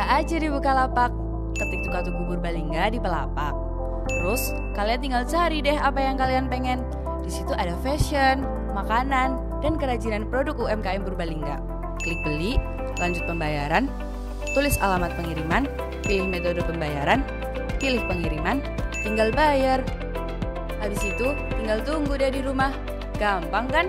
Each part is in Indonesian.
aja di Bukalapak. Ketik Tukatu Purbalingga di Pelapak. Terus kalian tinggal cari deh apa yang kalian pengen. Di situ ada fashion, makanan, dan kerajinan produk UMKM Purbalingga. Klik beli, lanjut pembayaran, tulis alamat pengiriman, pilih metode pembayaran, pilih pengiriman, tinggal bayar. Habis itu tinggal tunggu deh di rumah. Gampang kan?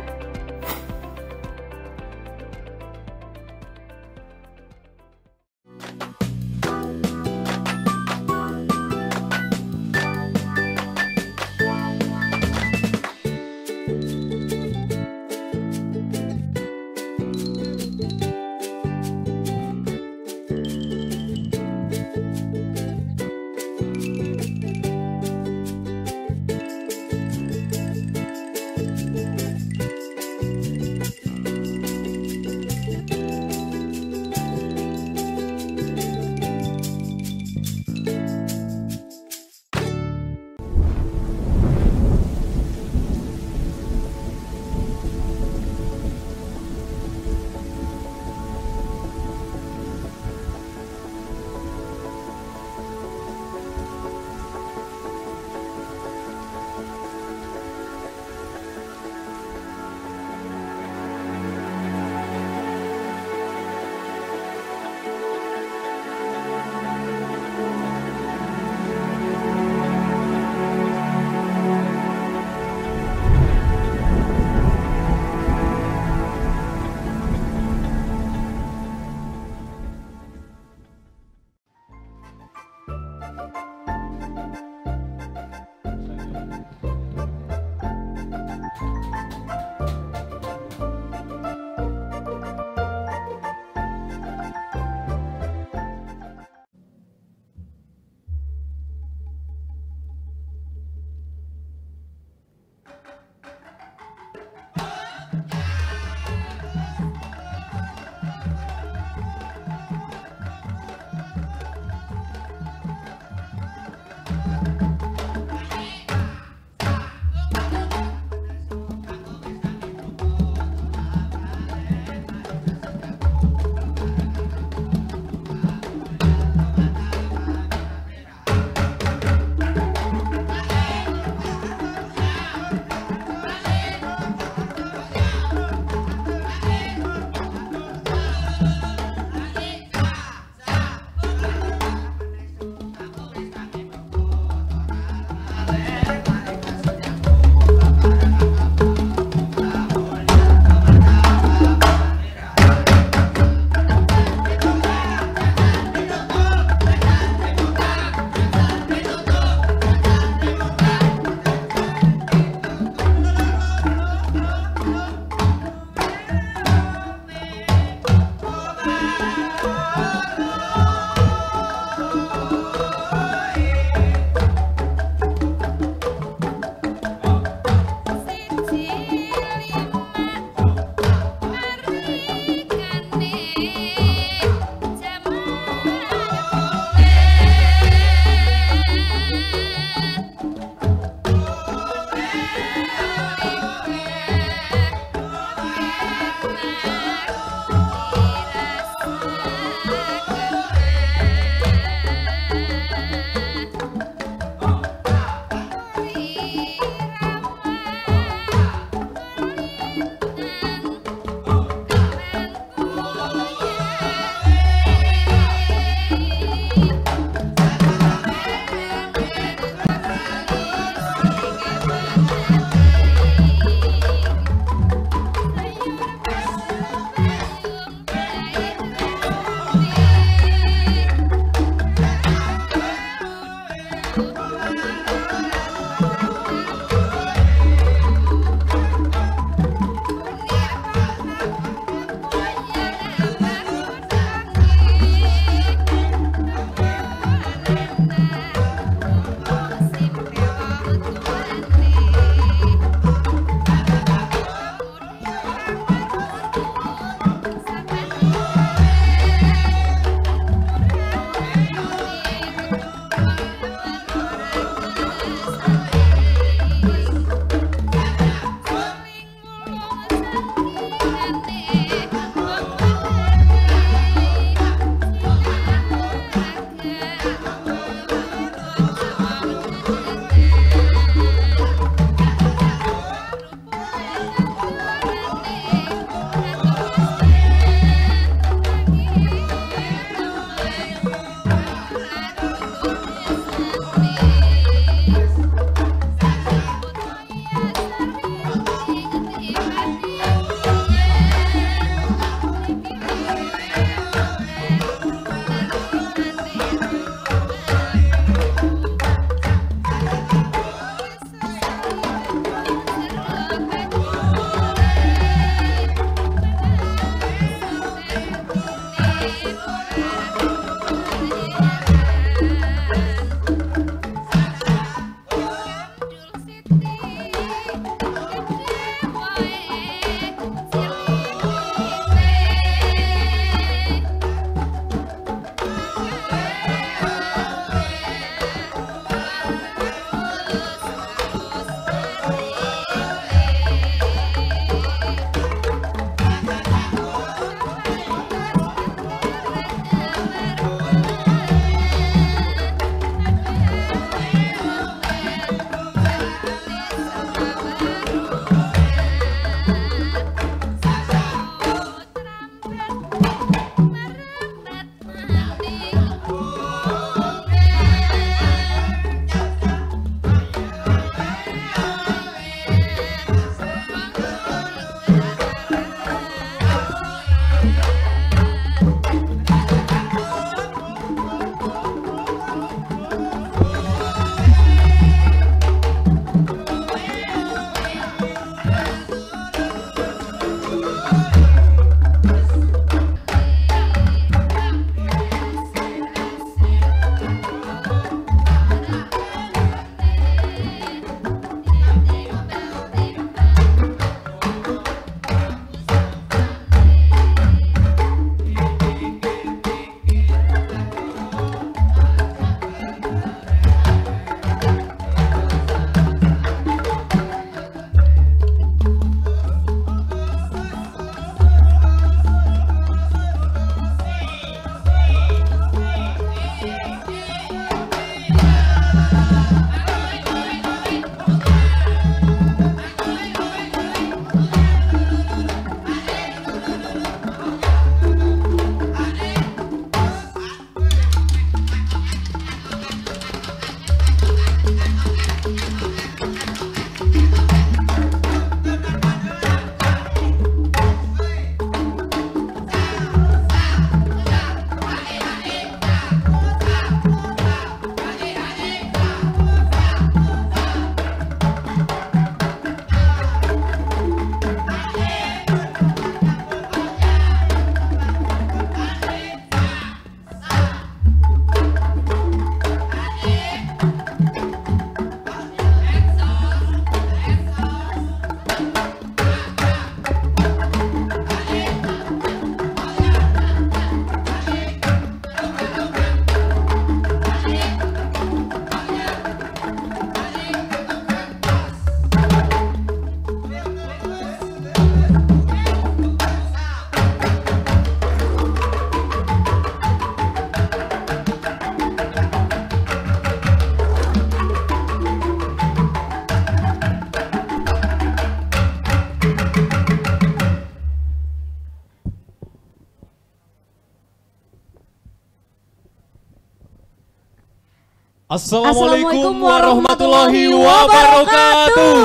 Assalamualaikum warahmatullahi wabarakatuh.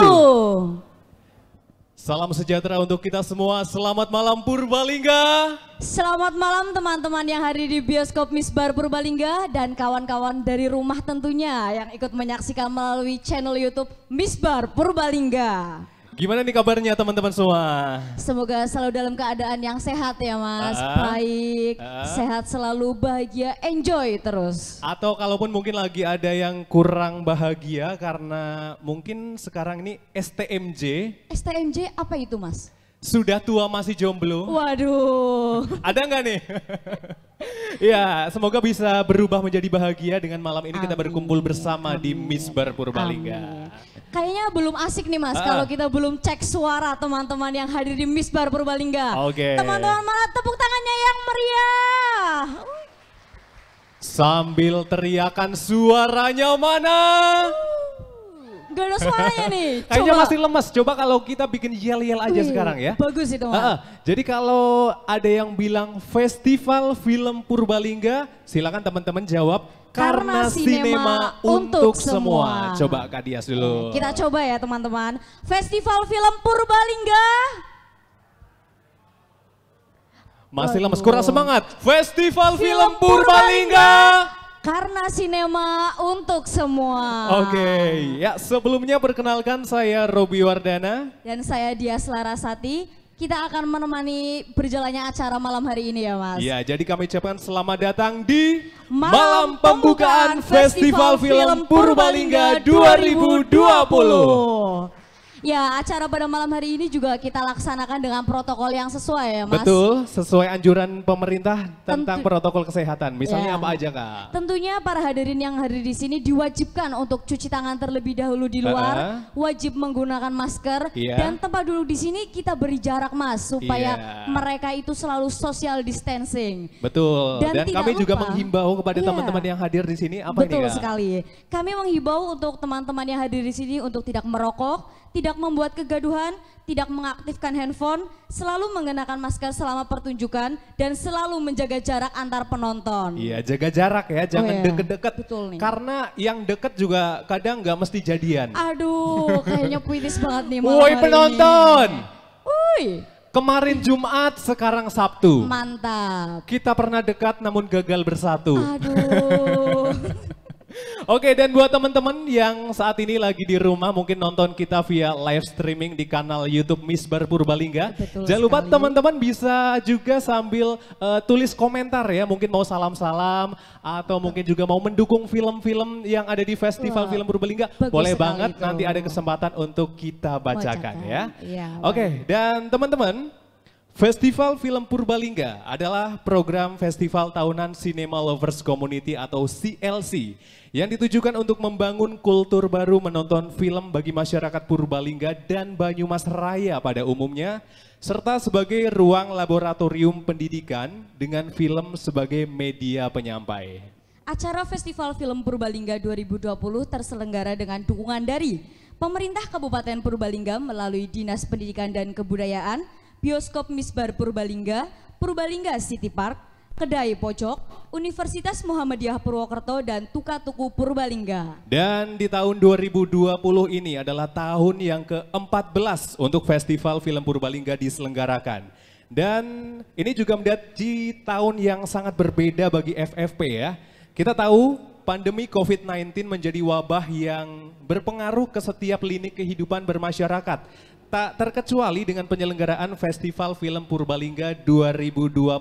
Salam sejahtera untuk kita semua. Selamat malam Purbalingga. Selamat malam teman-teman yang hadir di bioskop Misbar Purbalingga dan kawan-kawan dari rumah tentunya yang ikut menyaksikan melalui channel YouTube Misbar Purbalingga. Gimana nih kabarnya teman-teman semua? Semoga selalu dalam keadaan yang sehat ya Mas, baik, sehat selalu, bahagia, enjoy terus. Atau kalaupun mungkin lagi ada yang kurang bahagia karena mungkin sekarang ini STMJ. STMJ apa itu Mas? Sudah tua masih jomblo. Waduh. Ada nggak nih? Ya, semoga bisa berubah menjadi bahagia dengan malam ini kita berkumpul bersama di Misbar Purbalingga. Kayaknya belum asik nih Mas kalau kita belum cek suara teman-teman yang hadir di Misbar Purbalingga. Oke. Teman-teman malah tepuk tangannya yang meriah. Sambil teriakan suaranya mana? Gak ada suaranya nih. Kayaknya masih lemas. Coba kalau kita bikin yel-yel aja sekarang ya. Bagus itu Mas. Jadi kalau ada yang bilang Festival Film Purbalingga, silakan teman-teman jawab karena sinema untuk semua. Coba Kak Dias dulu. Kita coba ya teman-teman. Festival Film Purbalingga. Masih lemas, kurang semangat. Festival Film Purbalingga. Karena sinema untuk semua. Oke, ya sebelumnya perkenalkan saya Robi Wardana. Dan saya Dias Larasati. Kita akan menemani berjalannya acara malam hari ini ya Mas. Ya, jadi kami ucapkan selamat datang di Malam Pembukaan Festival Film Purbalingga 2020. Ya, acara pada malam hari ini juga kita laksanakan dengan protokol yang sesuai ya Mas. Betul, sesuai anjuran pemerintah tentang protokol kesehatan. Misalnya apa aja Kak? Tentunya para hadirin yang hadir di sini diwajibkan untuk cuci tangan terlebih dahulu di luar, wajib menggunakan masker, dan tempat duduk di sini kita beri jarak Mas, supaya mereka itu selalu social distancing. Betul, dan kami juga menghimbau kepada teman-teman yang hadir di sini apa ini Kak? Betul sekali, kami menghimbau untuk teman-teman yang hadir di sini untuk tidak merokok, tidak membuat kegaduhan, tidak mengaktifkan handphone, selalu mengenakan masker selama pertunjukan, dan selalu menjaga jarak antar penonton. Iya, jaga jarak ya, jangan deket-deket. Betul nih. Karena yang deket juga kadang nggak mesti jadian. Aduh, kayaknya puitis banget nih malam Woi hari penonton! Woi. Kemarin Jumat, sekarang Sabtu. Mantap. Kita pernah dekat namun gagal bersatu. Aduh. Oke, dan buat teman-teman yang saat ini lagi di rumah mungkin nonton kita via live streaming di kanal YouTube Misbar Purbalingga. Jangan lupa teman-teman bisa juga sambil tulis komentar ya, mungkin mau salam-salam atau mungkin juga mau mendukung film-film yang ada di Festival Film Purbalingga. Boleh banget, nanti ada kesempatan untuk kita bacakan ya. Oke, dan teman-teman, Festival Film Purbalingga adalah program festival tahunan Cinema Lovers Community atau CLC yang ditujukan untuk membangun kultur baru menonton film bagi masyarakat Purbalingga dan Banyumas Raya pada umumnya, serta sebagai ruang laboratorium pendidikan dengan film sebagai media penyampai. Acara Festival Film Purbalingga 2020 terselenggara dengan dukungan dari Pemerintah Kabupaten Purbalingga melalui Dinas Pendidikan dan Kebudayaan, Bioskop Misbar Purbalingga, Purbalingga City Park, Kedai Pojok, Universitas Muhammadiyah Purwokerto, dan Tuka Tuku Purbalingga. Dan di tahun 2020 ini adalah tahun yang ke-14 untuk Festival Film Purbalingga diselenggarakan. Dan ini juga menjadi tahun yang sangat berbeda bagi FFP ya. Kita tahu pandemi COVID-19 menjadi wabah yang berpengaruh ke setiap lini kehidupan bermasyarakat. Tak terkecuali dengan penyelenggaraan Festival Film Purbalingga 2020.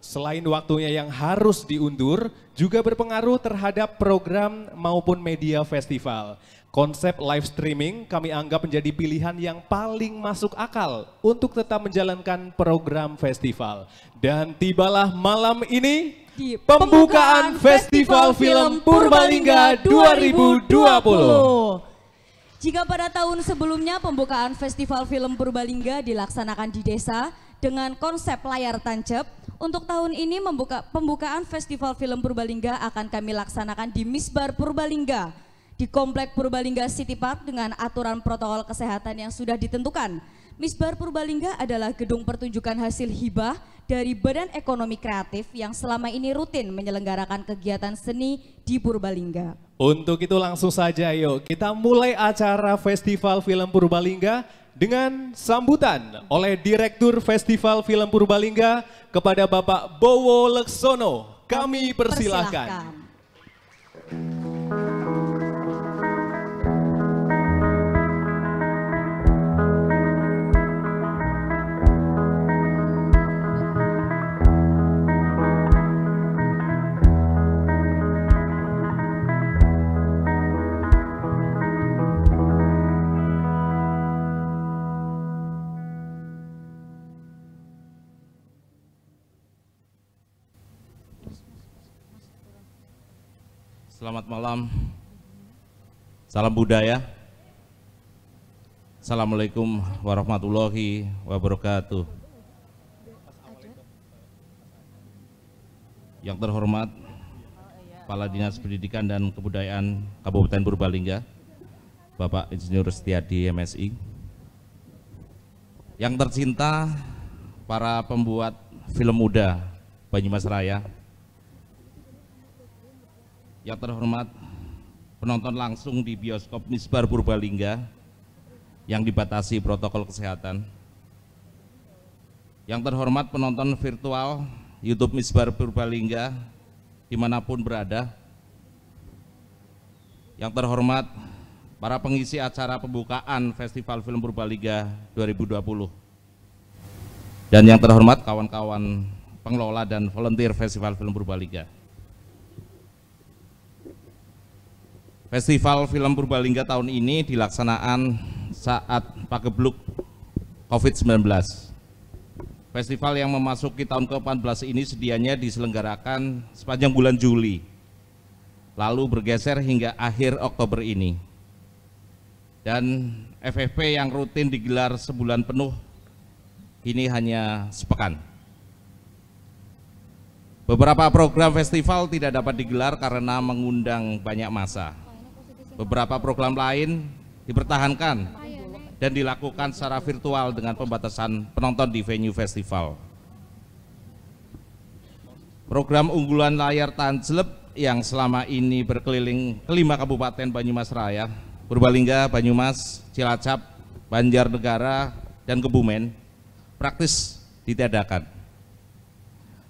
Selain waktunya yang harus diundur, juga berpengaruh terhadap program maupun media festival. Konsep live streaming kami anggap menjadi pilihan yang paling masuk akal untuk tetap menjalankan program festival. Dan tibalah malam ini di pembukaan Festival Film Purbalingga 2020. Jika pada tahun sebelumnya pembukaan Festival Film Purbalingga dilaksanakan di desa dengan konsep layar tancap, untuk tahun ini pembukaan Festival Film Purbalingga akan kami laksanakan di Misbar Purbalingga, di Komplek Purbalingga City Park dengan aturan protokol kesehatan yang sudah ditentukan. Misbar Purbalingga adalah gedung pertunjukan hasil hibah dari Badan Ekonomi Kreatif yang selama ini rutin menyelenggarakan kegiatan seni di Purbalingga. Untuk itu langsung saja yuk kita mulai acara Festival Film Purbalingga dengan sambutan oleh Direktur Festival Film Purbalingga kepada Bapak Bowo Leksono. Kami persilahkan. Selamat malam, salam budaya, assalamualaikum warahmatullahi wabarakatuh. Yang terhormat Kepala Dinas Pendidikan dan Kebudayaan Kabupaten Purbalingga, Bapak Insinyur Setiadi MSI. Yang tercinta para pembuat film muda Banyumas Raya. Yang terhormat penonton langsung di bioskop Misbar Purbalingga yang dibatasi protokol kesehatan. Yang terhormat penonton virtual YouTube Misbar Purbalingga dimanapun berada. Yang terhormat para pengisi acara pembukaan Festival Film Purbalingga 2020. Dan yang terhormat kawan-kawan pengelola dan volunteer Festival Film Purbalingga. Festival Film Purbalingga tahun ini dilaksanakan saat pagebluk COVID-19. Festival yang memasuki tahun ke-14 ini sedianya diselenggarakan sepanjang bulan Juli, lalu bergeser hingga akhir Oktober ini. Dan FFP yang rutin digelar sebulan penuh, ini hanya sepekan. Beberapa program festival tidak dapat digelar karena mengundang banyak massa. Beberapa program lain dipertahankan dan dilakukan secara virtual dengan pembatasan penonton di venue festival. Program unggulan layar tancap yang selama ini berkeliling kelima kabupaten Banyumas Raya, Purbalingga, Banyumas, Cilacap, Banjarnegara, dan Kebumen praktis ditiadakan.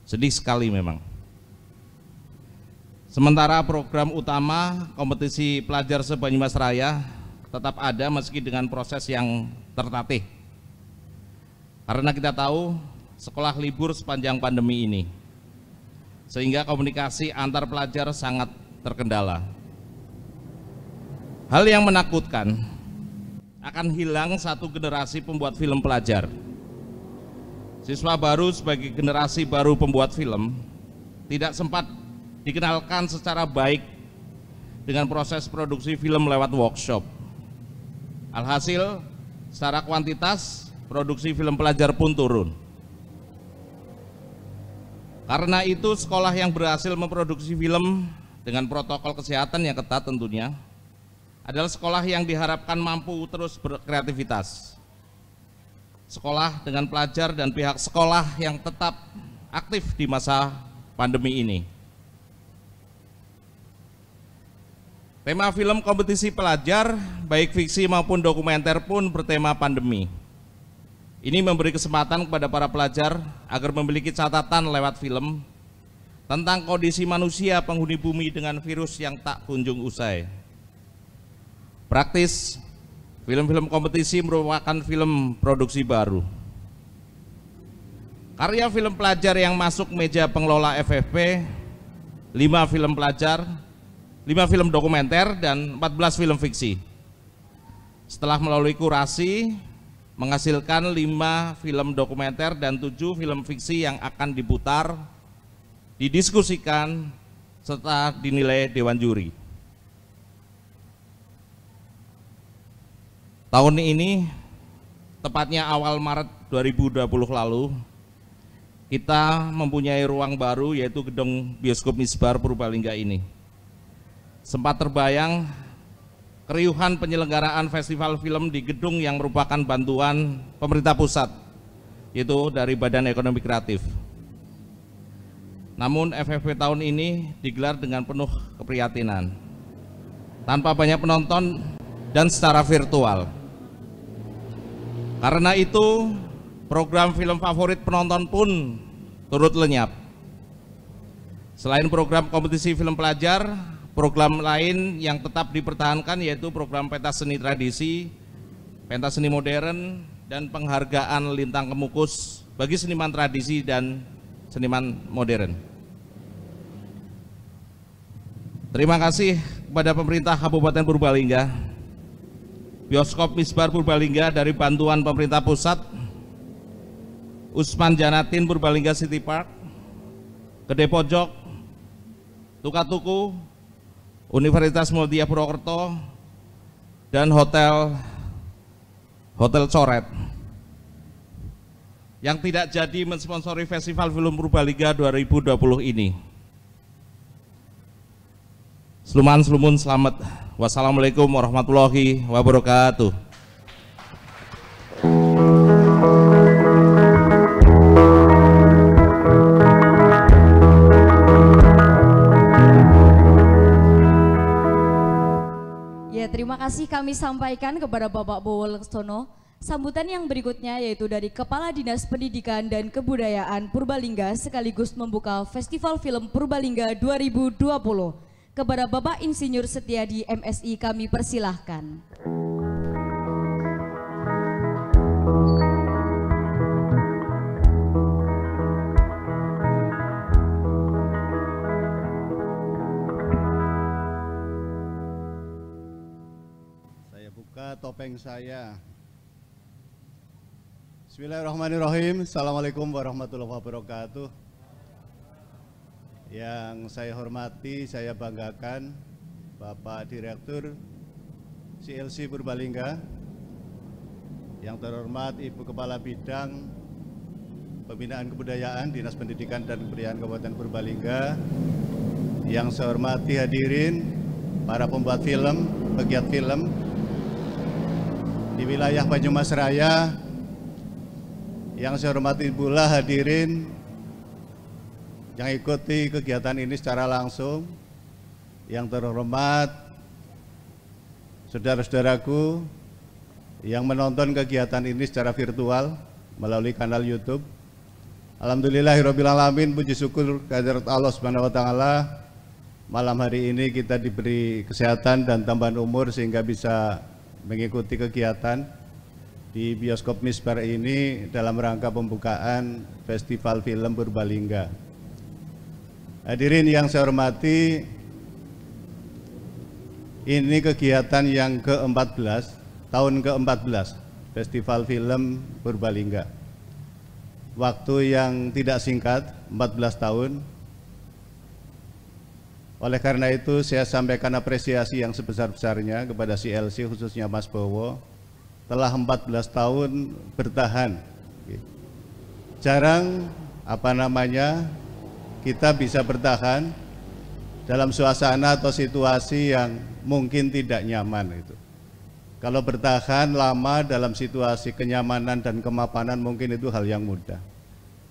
Sedih sekali memang. Sementara program utama kompetisi pelajar se-Banyumas Raya tetap ada meski dengan proses yang tertatih. Karena kita tahu sekolah libur sepanjang pandemi ini, sehingga komunikasi antar pelajar sangat terkendala. Hal yang menakutkan, akan hilang satu generasi pembuat film pelajar. Siswa baru sebagai generasi baru pembuat film tidak sempat dikenalkan secara baik dengan proses produksi film lewat workshop. Alhasil, secara kuantitas, produksi film pelajar pun turun. Karena itu, sekolah yang berhasil memproduksi film dengan protokol kesehatan yang ketat tentunya, adalah sekolah yang diharapkan mampu terus berkreativitas. Sekolah dengan pelajar dan pihak sekolah yang tetap aktif di masa pandemi ini. Tema film kompetisi pelajar, baik fiksi maupun dokumenter pun bertema pandemi. Ini memberi kesempatan kepada para pelajar agar memiliki catatan lewat film tentang kondisi manusia penghuni bumi dengan virus yang tak kunjung usai. Praktis, film-film kompetisi merupakan film produksi baru. Karya film pelajar yang masuk meja pengelola FFP, 5 film pelajar, 5 film dokumenter, dan 14 film fiksi. Setelah melalui kurasi, menghasilkan 5 film dokumenter dan 7 film fiksi yang akan diputar, didiskusikan, serta dinilai Dewan Juri. Tahun ini, tepatnya awal Maret 2020 lalu, kita mempunyai ruang baru yaitu gedung bioskop Misbar Purbalingga ini. Sempat terbayang keriuhan penyelenggaraan festival film di gedung yang merupakan bantuan pemerintah pusat, yaitu dari Badan Ekonomi Kreatif. Namun FFP tahun ini digelar dengan penuh keprihatinan. tanpa banyak penonton dan secara virtual. Karena itu, program film favorit penonton pun turut lenyap. Selain program kompetisi film pelajar, program lain yang tetap dipertahankan yaitu program pentas seni tradisi, pentas seni modern, dan penghargaan Lintang Kemukus bagi seniman tradisi dan seniman modern. Terima kasih kepada pemerintah Kabupaten Purbalingga, Bioskop Misbar Purbalingga dari bantuan pemerintah pusat, Usman Janatin Purbalingga City Park, Gede Pojok, Tukatuku, Universitas Mulia Purwokerto, dan Hotel Coret yang tidak jadi mensponsori Festival Film Purbalingga 2020 ini. Sluman selamat. Wassalamualaikum warahmatullahi wabarakatuh. Ya, terima kasih kami sampaikan kepada Bapak Bowo Laksono. Sambutan yang berikutnya yaitu dari Kepala Dinas Pendidikan dan Kebudayaan Purbalingga sekaligus membuka Festival Film Purbalingga 2020. Kepada Bapak Insinyur Setiadi MSI kami persilahkan. Saya buka topeng saya. Bismillahirrahmanirrahim. Assalamualaikum warahmatullahi wabarakatuh. Yang saya hormati, saya banggakan Bapak Direktur CLC Purbalingga, yang terhormat Ibu Kepala Bidang Pembinaan Kebudayaan Dinas Pendidikan dan Kebudayaan Kabupaten Purbalingga, yang saya hormati hadirin para pembuat film, pegiat film di wilayah Banyumas Raya, yang saya hormati pula hadirin yang ikuti kegiatan ini secara langsung, yang terhormat saudara-saudaraku yang menonton kegiatan ini secara virtual melalui kanal YouTube. Alhamdulillahirrahmanirrahim, puji syukur kehadirat Allah Subhanahu wa Ta'ala, malam hari ini kita diberi kesehatan dan tambahan umur sehingga bisa mengikuti kegiatan di Bioskop Misbar ini dalam rangka pembukaan Festival Film Purbalingga. Hadirin yang saya hormati, ini kegiatan yang ke-14, tahun ke-14 Festival Film Purbalingga. Waktu yang tidak singkat, 14 tahun. Oleh karena itu saya sampaikan apresiasi yang sebesar-besarnya kepada CLC, khususnya Mas Bowo, telah 14 tahun bertahan. Jarang kita bisa bertahan dalam suasana atau situasi yang mungkin tidak nyaman itu. Kalau bertahan lama dalam situasi kenyamanan dan kemapanan mungkin itu hal yang mudah.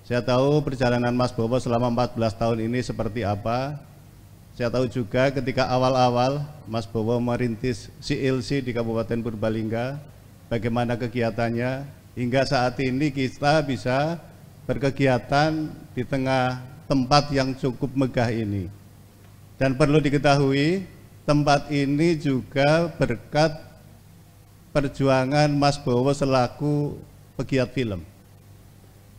Saya tahu perjalanan Mas Bowo selama 14 tahun ini seperti apa. Saya tahu juga ketika awal-awal Mas Bowo merintis CLC di Kabupaten Purbalingga, bagaimana kegiatannya, hingga saat ini kita bisa berkegiatan di tengah tempat yang cukup megah ini. Dan perlu diketahui, tempat ini juga berkat perjuangan Mas Bowo selaku pegiat film.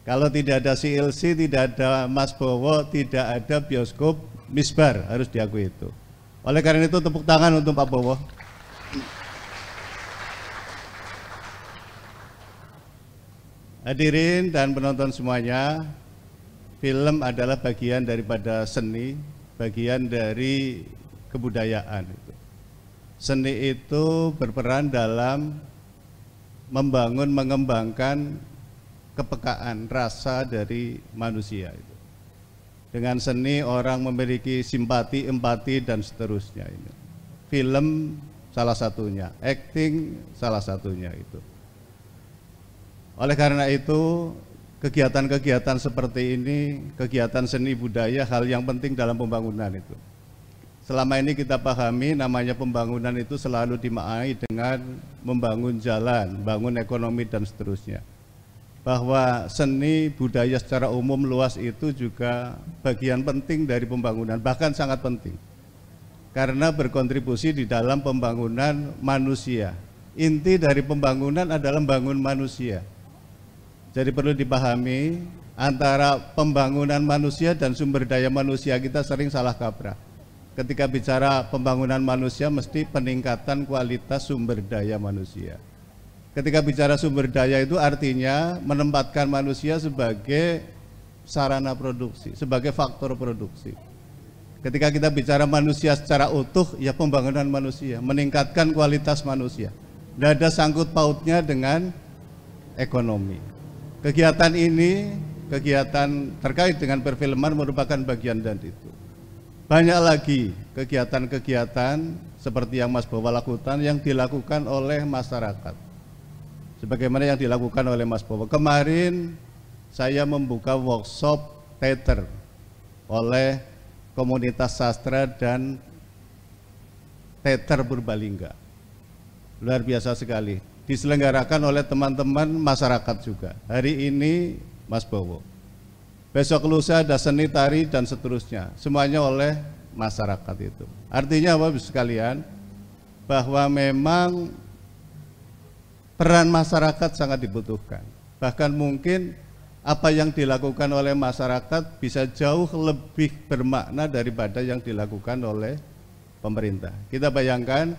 Kalau tidak ada CLC, tidak ada Mas Bowo, tidak ada Bioskop Misbar, harus diakui itu. Oleh karena itu tepuk tangan untuk Pak Bowo. Hadirin dan penonton semuanya, film adalah bagian daripada seni, bagian dari kebudayaan. Seni itu berperan dalam membangun, mengembangkan kepekaan rasa dari manusia. Dengan seni orang memiliki simpati, empati, dan seterusnya. Film salah satunya, acting salah satunya itu. Oleh karena itu, kegiatan-kegiatan seperti ini, kegiatan seni budaya, hal yang penting dalam pembangunan itu. selama ini kita pahami namanya pembangunan itu selalu dimaknai dengan membangun jalan, bangun ekonomi dan seterusnya. Bahwa seni budaya secara umum luas itu juga bagian penting dari pembangunan, bahkan sangat penting. Karena berkontribusi di dalam pembangunan manusia. Inti dari pembangunan adalah membangun manusia. Jadi perlu dipahami antara pembangunan manusia dan sumber daya manusia kita sering salah kaprah. Ketika bicara pembangunan manusia mesti peningkatan kualitas sumber daya manusia. Ketika bicara sumber daya itu artinya menempatkan manusia sebagai sarana produksi, sebagai faktor produksi. Ketika kita bicara manusia secara utuh, ya pembangunan manusia, meningkatkan kualitas manusia. Tidak ada sangkut pautnya dengan ekonomi. Kegiatan ini, kegiatan terkait dengan perfilman merupakan bagian dari itu. Banyak lagi kegiatan-kegiatan seperti yang Mas Bowo lakukan yang dilakukan oleh masyarakat. Sebagaimana yang dilakukan oleh Mas Bowo. Kemarin saya membuka workshop teater oleh komunitas sastra dan teater Purbalingga. Luar biasa sekali. Diselenggarakan oleh teman-teman masyarakat juga. Hari ini Mas Bowo. Besok lusa ada seni, tari, dan seterusnya. Semuanya oleh masyarakat itu. Artinya apa sekalian? Bahwa memang peran masyarakat sangat dibutuhkan. Bahkan mungkin apa yang dilakukan oleh masyarakat bisa jauh lebih bermakna daripada yang dilakukan oleh pemerintah. Kita bayangkan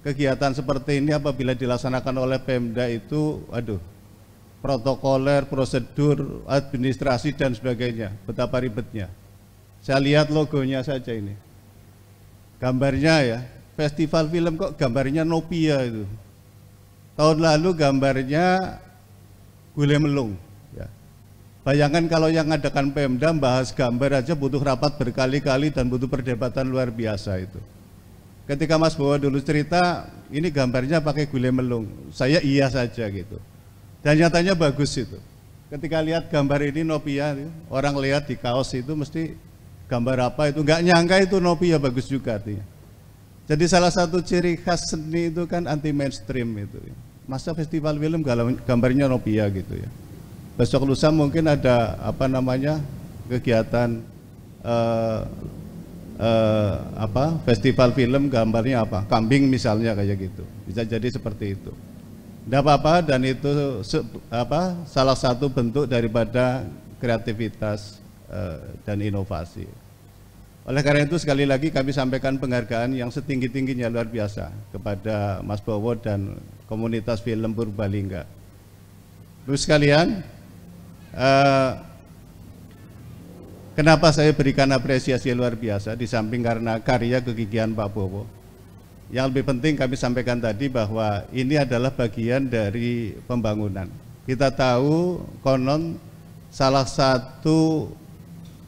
kegiatan seperti ini apabila dilaksanakan oleh Pemda itu, protokoler, prosedur, administrasi dan sebagainya, betapa ribetnya. Saya lihat logonya saja ini, gambarnya ya, festival film kok gambarnya Nopia itu. Tahun lalu gambarnya Gule Melung. Ya. Bayangkan kalau yang ngadakan Pemda bahas gambar aja butuh rapat berkali-kali dan butuh perdebatan luar biasa itu. Ketika Mas Bowo dulu cerita, ini gambarnya pakai Gule Melung, saya iya saja gitu. Dan nyatanya bagus itu. Ketika lihat gambar ini Nopia, orang lihat di kaos itu mesti gambar apa itu, nggak nyangka itu Nopia, bagus juga artinya. Jadi salah satu ciri khas seni itu kan anti mainstream itu. Masa festival film gambarnya Nopia gitu ya. Besok lusa mungkin ada kegiatan festival film gambarnya apa, kambing misalnya kayak gitu, bisa jadi seperti itu. Tidak apa-apa, dan itu salah satu bentuk daripada kreativitas dan inovasi. Oleh karena itu sekali lagi kami sampaikan penghargaan yang setinggi-tingginya luar biasa kepada Mas Bowo dan komunitas film Purbalingga. Terus sekalian, kenapa saya berikan apresiasi luar biasa di samping karena karya kegigihan Pak Bowo. Yang lebih penting kami sampaikan tadi bahwa ini adalah bagian dari pembangunan. Kita tahu konon salah satu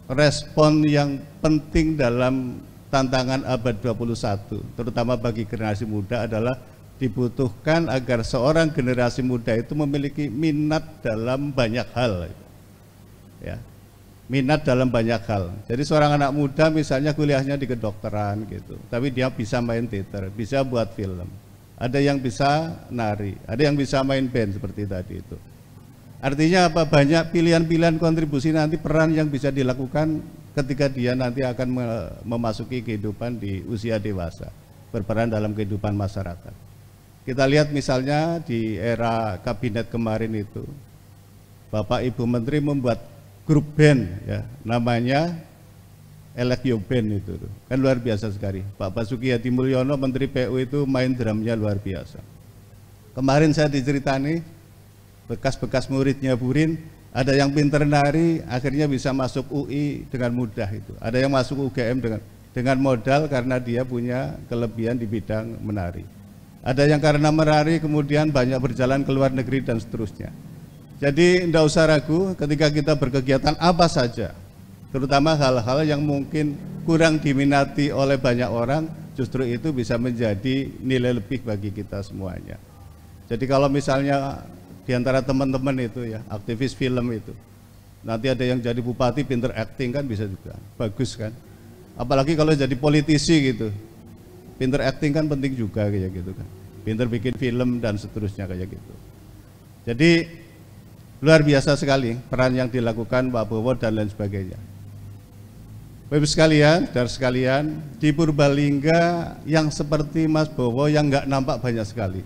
respon yang penting dalam tantangan abad 21, terutama bagi generasi muda adalah dibutuhkan agar seorang generasi muda itu memiliki minat dalam banyak hal. Ya. Minat dalam banyak hal. Jadi seorang anak muda misalnya kuliahnya di kedokteran gitu, tapi dia bisa main teater, bisa buat film. Ada yang bisa nari, ada yang bisa main band seperti tadi itu. Artinya apa? Banyak pilihan-pilihan kontribusi nanti peran yang bisa dilakukan ketika dia nanti akan memasuki kehidupan di usia dewasa, berperan dalam kehidupan masyarakat. Kita lihat misalnya di era kabinet kemarin itu, Bapak Ibu Menteri membuat grup band ya, namanya Elekio Band itu kan luar biasa sekali. Pak Basuki Hadi Mulyono Menteri PU itu main drumnya luar biasa. Kemarin saya diceritani bekas-bekas muridnya Burin, ada yang pinter nari akhirnya bisa masuk UI dengan mudah itu. Ada yang masuk UGM dengan modal karena dia punya kelebihan di bidang menari. Ada yang karena menari kemudian banyak berjalan ke luar negeri dan seterusnya. Jadi tidak usah ragu ketika kita berkegiatan apa saja, terutama hal-hal yang mungkin kurang diminati oleh banyak orang, justru itu bisa menjadi nilai lebih bagi kita semuanya. Jadi kalau misalnya di antara teman-teman itu ya, aktivis film itu, nanti ada yang jadi bupati pinter acting kan bisa juga, bagus kan. Apalagi kalau jadi politisi gitu. Pinter acting kan penting juga kayak gitu kan. Pinter bikin film dan seterusnya kayak gitu. Jadi luar biasa sekali peran yang dilakukan Pak Bowo dan lain sebagainya. Bapak sekalian, saudara sekalian, di Purbalingga yang seperti Mas Bowo yang nggak nampak banyak sekali.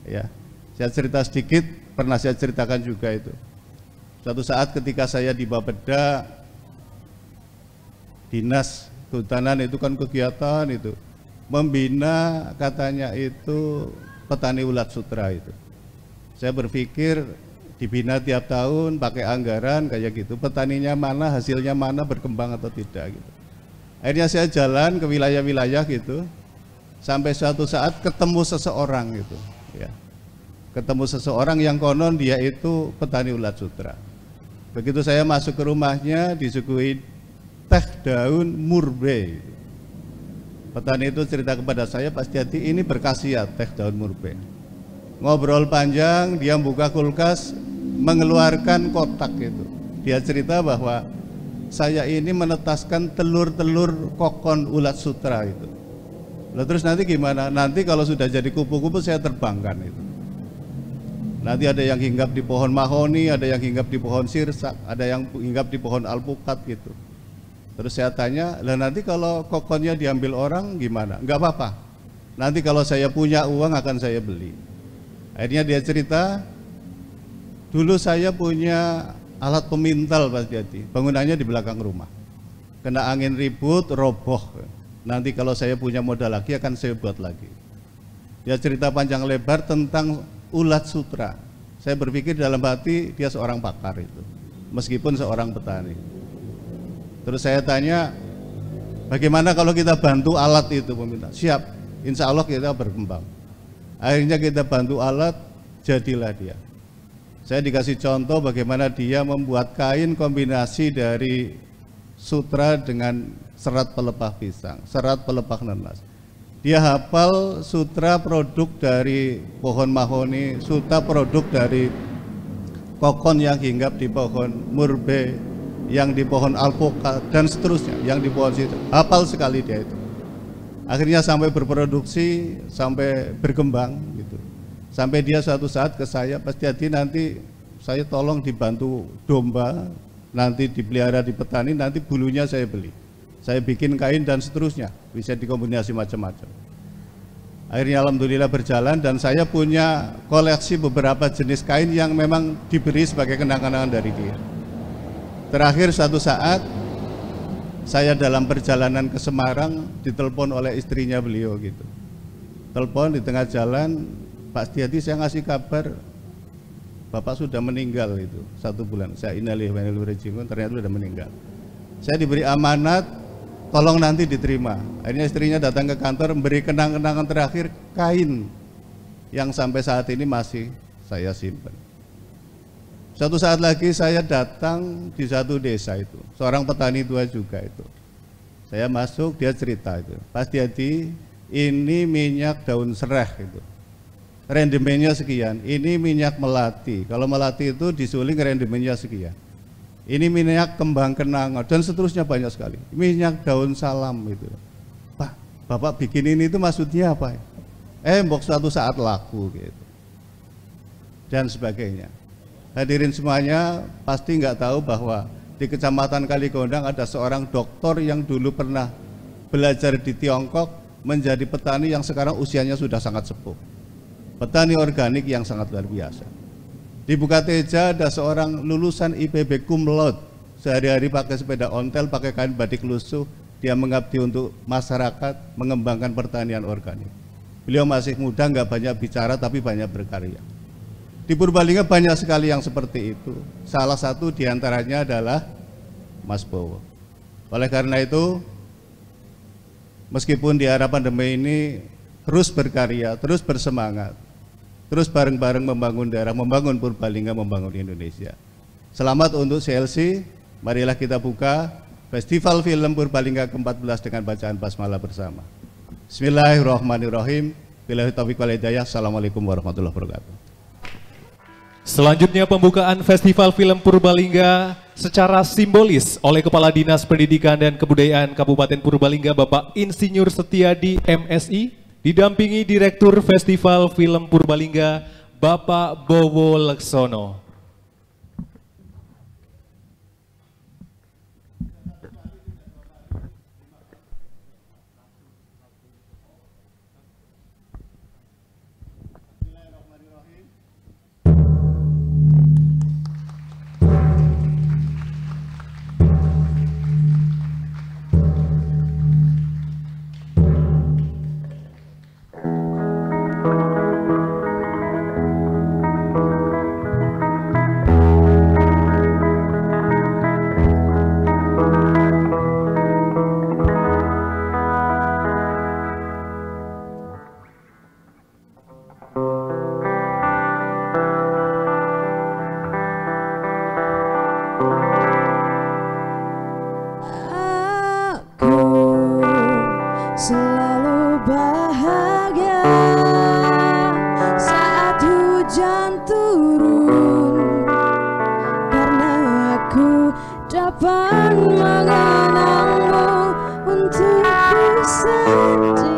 Ya, saya cerita sedikit, pernah saya ceritakan juga itu. Suatu saat ketika saya di Bapeda, dinas kehutanan itu kan kegiatan itu, membina katanya itu petani ulat sutra itu. Saya berpikir dibina tiap tahun pakai anggaran kayak gitu, petaninya mana, hasilnya mana, berkembang atau tidak gitu. Akhirnya saya jalan ke wilayah-wilayah gitu, sampai suatu saat ketemu seseorang gitu, ya. Ketemu seseorang yang konon dia itu petani ulat sutra. Begitu saya masuk ke rumahnya, disuguhi teh daun murbe. Petani itu cerita kepada saya, Pak Setiadi, ini berkhasiat teh daun murbe. Ngobrol panjang, dia buka kulkas, mengeluarkan kotak itu. Dia cerita bahwa saya ini menetaskan telur-telur kokon ulat sutra itu. Lalu terus nanti gimana? Nanti kalau sudah jadi kupu-kupu saya terbangkan itu. Nanti ada yang hinggap di pohon mahoni, ada yang hinggap di pohon sirsak, ada yang hinggap di pohon alpukat gitu. Terus saya tanya, lah nanti kalau kokonnya diambil orang gimana? Enggak apa-apa. Nanti kalau saya punya uang akan saya beli. Akhirnya dia cerita, dulu saya punya alat pemintal Pak Setiadi, bangunannya di belakang rumah. Kena angin ribut, roboh. Nanti kalau saya punya modal lagi akan saya buat lagi. Dia cerita panjang lebar tentang ulat sutra. Saya berpikir dalam hati dia seorang pakar itu, meskipun seorang petani. Terus saya tanya, bagaimana kalau kita bantu alat itu pemintal? Siap, insya Allah kita berkembang. Akhirnya kita bantu alat, jadilah dia. Saya dikasih contoh bagaimana dia membuat kain kombinasi dari sutra dengan serat pelepah pisang, serat pelepah nanas. Dia hafal sutra produk dari pohon mahoni, sutra produk dari kokon yang hinggap di pohon murbe, yang di pohon alpukat dan seterusnya, yang di pohon situ. Hafal sekali dia itu. Akhirnya sampai berproduksi, sampai berkembang gitu. Sampai dia suatu saat ke saya, Pak Setiadi, nanti saya tolong dibantu domba, nanti dipelihara di petani, nanti bulunya saya beli. Saya bikin kain dan seterusnya, bisa dikombinasi macam-macam. Akhirnya alhamdulillah berjalan dan saya punya koleksi beberapa jenis kain yang memang diberi sebagai kenang-kenangan dari dia. Terakhir suatu saat saya dalam perjalanan ke Semarang ditelepon oleh istrinya beliau gitu. Telepon di tengah jalan, Pak Setiadi, saya ngasih kabar Bapak sudah meninggal itu 1 bulan. Saya innalillahi wa inna ilaihi raji'un, ternyata sudah meninggal. Saya diberi amanat, tolong nanti diterima. Akhirnya istrinya datang ke kantor memberi kenang-kenangan terakhir kain yang sampai saat ini masih saya simpan. Suatu saat lagi saya datang di satu desa itu, seorang petani tua juga itu. Saya masuk, dia cerita itu, Pak Setiadi, ini minyak daun sereh itu, rendemennya sekian. Ini minyak melati, kalau melati itu disuling rendemennya sekian. Ini minyak kembang kenanga dan seterusnya banyak sekali. Minyak daun salam itu. Pak, Bapak bikin ini itu maksudnya apa? Mbok suatu saat laku gitu. Dan sebagainya. Hadirin semuanya pasti nggak tahu bahwa di Kecamatan Kaligondang ada seorang dokter yang dulu pernah belajar di Tiongkok menjadi petani yang sekarang usianya sudah sangat sepuh. Petani organik yang sangat luar biasa. Di Bukateja ada seorang lulusan IPB cum laude, sehari-hari pakai sepeda ontel, pakai kain batik lusuh, dia mengabdi untuk masyarakat, mengembangkan pertanian organik. Beliau masih muda, nggak banyak bicara tapi banyak berkarya. Di Purbalingga banyak sekali yang seperti itu. Salah satu diantaranya adalah Mas Bowo. Oleh karena itu, meskipun di era pandemi ini terus berkarya, terus bersemangat, terus bareng-bareng membangun daerah, membangun Purbalingga, membangun Indonesia. Selamat untuk CLC, marilah kita buka Festival Film Purbalingga ke-14 dengan bacaan basmalah bersama. Bismillahirrahmanirrahim. Billahi taufiq wal hidayah. Assalamualaikum warahmatullahi wabarakatuh. Selanjutnya pembukaan Festival Film Purbalingga secara simbolis oleh Kepala Dinas Pendidikan dan Kebudayaan Kabupaten Purbalingga Bapak Insinyur Setiadi MSI, didampingi Direktur Festival Film Purbalingga Bapak Bowo Leksono. Selalu bahagia saat hujan turun, karena aku dapat mengenangmu untukku sendiri.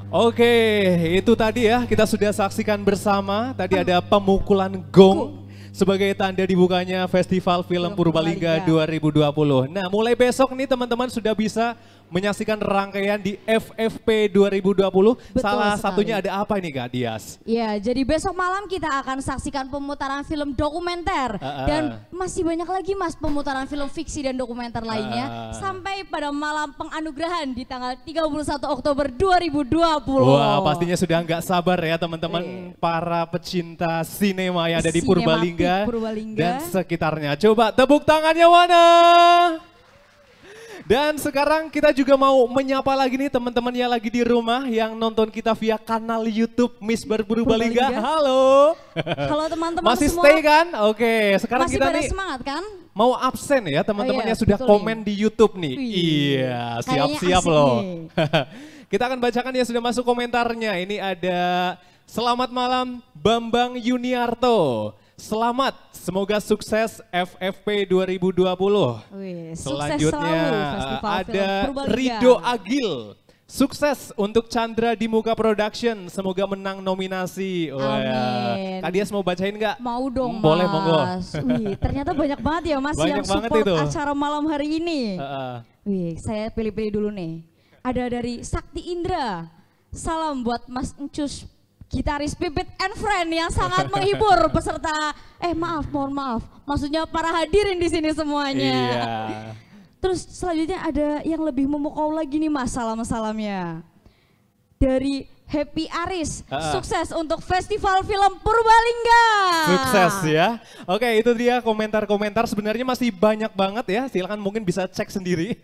Oke, itu tadi ya kita sudah saksikan bersama. Tadi ada pemukulan gong sebagai tanda dibukanya Festival Film Purbalingga 2020. Nah, mulai besok nih teman-teman sudah bisa menyaksikan rangkaian di FFP 2020. Salah satunya ada apa ini Kak Dias? Ya, jadi besok malam kita akan saksikan pemutaran film dokumenter. Dan masih banyak lagi Mas pemutaran film fiksi dan dokumenter lainnya. Sampai pada malam penganugerahan di tanggal 31 Oktober 2020. Wah, pastinya sudah nggak sabar ya teman-teman para pecinta sinema yang ada di Purbalingga dan sekitarnya. Coba tepuk tangannya Wana. Dan sekarang kita juga mau menyapa lagi nih teman-teman yang lagi di rumah yang nonton kita via kanal YouTube Misbar Purbalingga. Halo. Halo teman-teman Masih semua. stay kan? Oke, sekarang masih kita nih semangat kan? mau absen ya teman-teman yang sudah komen di YouTube nih. Iya, siap-siap loh. Kita akan bacakan ya sudah masuk komentarnya. Ini ada selamat malam Bambang Yuniarto. Selamat, semoga sukses FFP 2020. Selanjutnya ada Rido Agil. Sukses untuk Chandra di Muka Production, semoga menang nominasi. Amin. Kak Dias mau bacain nggak? Mau dong Boleh, Mas. monggo. Wih, ternyata banyak banget ya Mas banyak yang support itu acara malam hari ini. Wih, saya pilih-pilih dulu nih. Ada dari Sakti Indra. Salam buat Mas Encus, gitaris Pipit and Friend yang sangat menghibur peserta. Mohon maaf. Maksudnya para hadirin di sini semuanya. Iya. Terus selanjutnya ada yang lebih memukau lagi nih Mas salam-salamnya. Dari Happy Aris, sukses untuk Festival Film Purbalingga. Sukses ya. Oke, itu dia komentar-komentar. Sebenarnya masih banyak banget ya. Silakan mungkin bisa cek sendiri.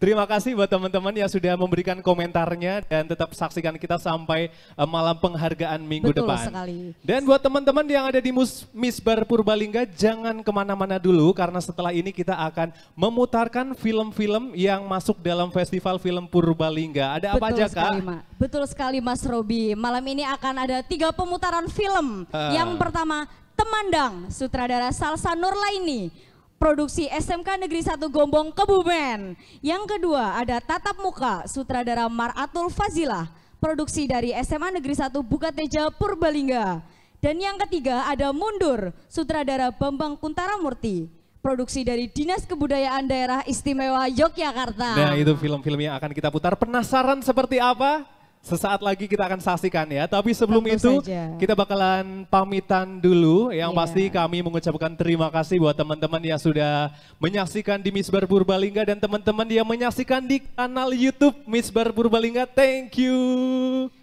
Terima kasih buat teman-teman yang sudah memberikan komentarnya dan tetap saksikan kita sampai malam penghargaan minggu depan. Sekali. Dan buat teman-teman yang ada di Misbar Purbalingga, jangan kemana-mana dulu karena setelah ini kita akan memutarkan film-film yang masuk dalam Festival Film Purbalingga. Ada apa aja Kak? Betul sekali Mas Robi, malam ini akan ada 3 pemutaran film. Yang pertama, Temandang, sutradara Salsa Nurlaini, produksi SMK Negeri 1 Gombong Kebumen. Yang kedua, ada Tatap Muka, sutradara Maratul Fazilah, produksi dari SMA Negeri 1 Bukateja Purbalingga. Dan yang ketiga, ada Mundur, sutradara Bambang Kuntaramurti, produksi dari Dinas Kebudayaan Daerah Istimewa Yogyakarta. Nah, itu film-film yang akan kita putar. Penasaran seperti apa? Sesaat lagi kita akan saksikan ya. Tapi sebelum itu kita bakalan pamitan dulu. Yang pasti kami mengucapkan terima kasih buat teman-teman yang sudah menyaksikan di Misbar Purbalingga dan teman-teman yang menyaksikan di kanal YouTube Misbar Purbalingga. Thank you.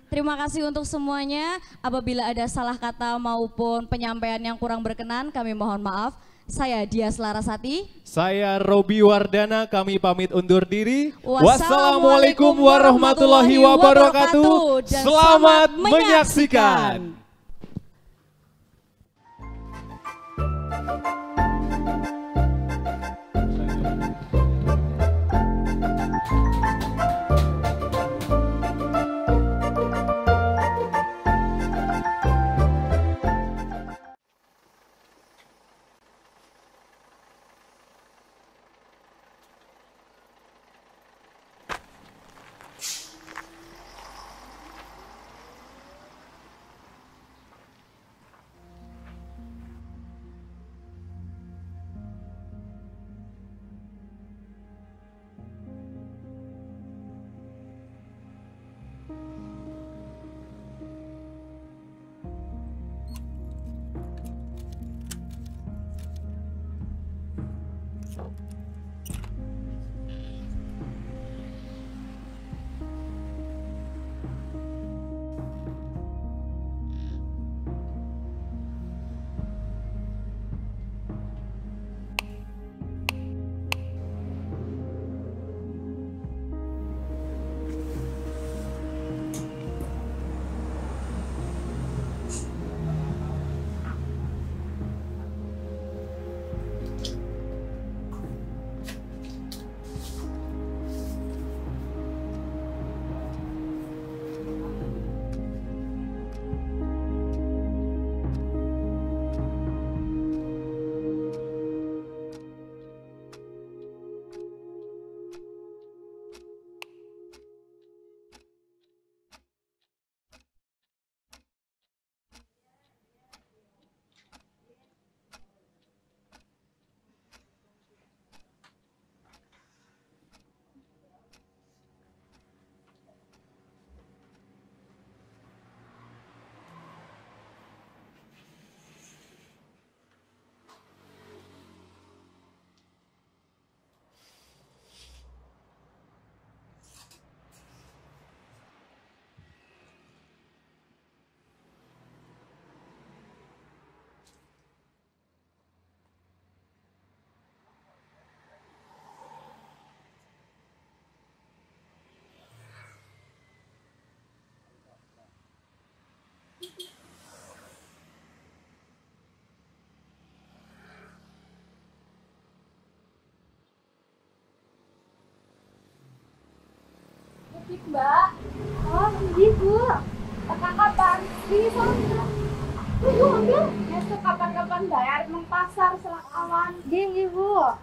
Terima kasih untuk semuanya. Apabila ada salah kata maupun penyampaian yang kurang berkenan, kami mohon maaf. Saya Dias Larasati. Saya Robi Wardana, kami pamit undur diri. Wassalamualaikum warahmatullahi wabarakatuh. Selamat menyaksikan. Mbak. Oh, gitu. Kapan? Di sana. Ibu ambil. Besok kapan-kapan bayar nang pasar selak awan. Gini, Bu.